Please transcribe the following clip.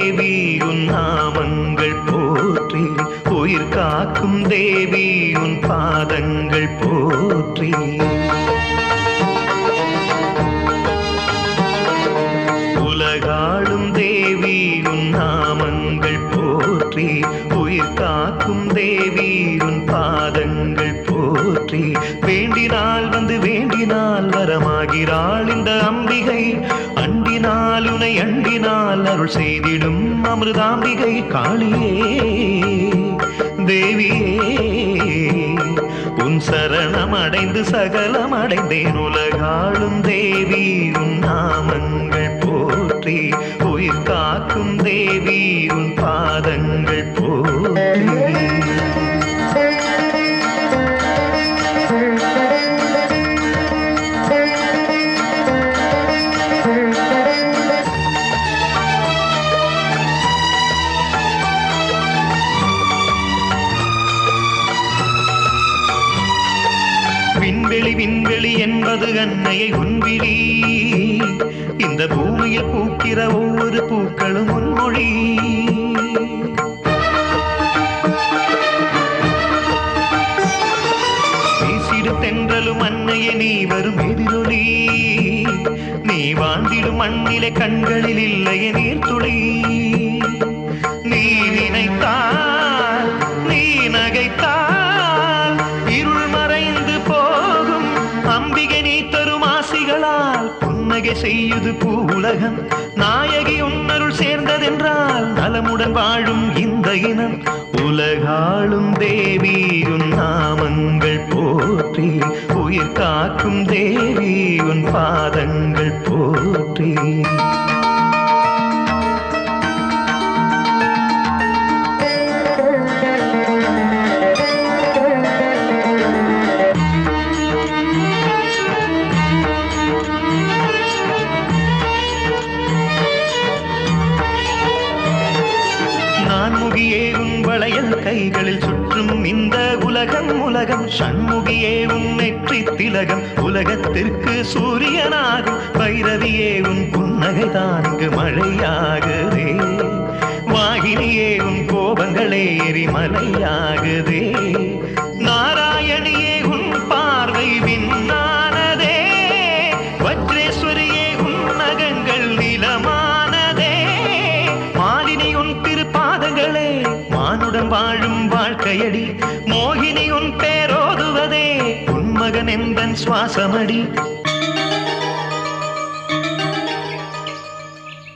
தேவி உன் நாமங்கள் போற்றி, உயிர் காக்கும் தேவி உன் பாதங்கள் போற்றி. உலகாளும் தேவி உன் நாமங்கள் போற்றி, உயிர் காக்கும் தேவி உன் பாதங்கள் போற்றி. வேண்டினால் வந்து வேண்டினால் வரமாகிறாள் இந்த அம்பிகை, அண்டினால் உனை அண்டினால் அருள் செய்திடும் அமிர்தாம்பிகை. காளியே தேவியே உன் சரணம் அடைந்து சகலம் அடைந்தேன். உலகாளும் தேவி உன் நாமங்கள் போற்றி, உயிர் காக்கும் தேவி உன் பாதங்கள் போற்றி. விண்வெளி விண்வெளி என்பது அன்னையை உன்விழி, இந்த பூமியில் பூக்கிற ஒவ்வொரு பூக்களும் உன்மொழி. வீசிடும் தென்றலும் அன்னையே நீ வரும் எதிரொலி, நீ வாழ்ந்திடும் மண்ணிலே கண்களில் இல்லையே நீர்த்துளி. நீ நினைத்தால் நீ நகைத்தால் இருள் மறைந்து போகும் அம்பிகை, நீ தரும் ஆசிகளால் புன்னகை செய்யுது பூவுலகம். நாயகி உன்னருள் சேர்ந்ததென்றால் நலமுடன் வாழும் இந்த இனம். உலகாளும் தேவி உன் நாமங்கள் போற்றி, உயிர் காக்கும் தேவி உன் பாதங்கள் போற்றி. நான்முகியே உன் வளையல் கைகளில் சுற்றும் இந்த உலகம் உலகம். சண்முகியே உன் நெற்றி திலகம் உலகத்திற்கு சூரியனாகும். பைரவியே உன் புன்னகை தான்கு மழையாகுதே. வாகினியே உன் கோபங்களே எரிமலையாகுதே. நாராயணியே உன் பார்வை விண்ணானதே. வஜ்ரேஸ்வரியே உன் நகங்கள் நிலமானதே. மாலினி உன் திருப்பாதங்களே மானுடன் வாழும் வாழ்க்கையடி. மோகினி உன் பேரோதுவதே உன் மகன் எந்தன் சுவாசமடி.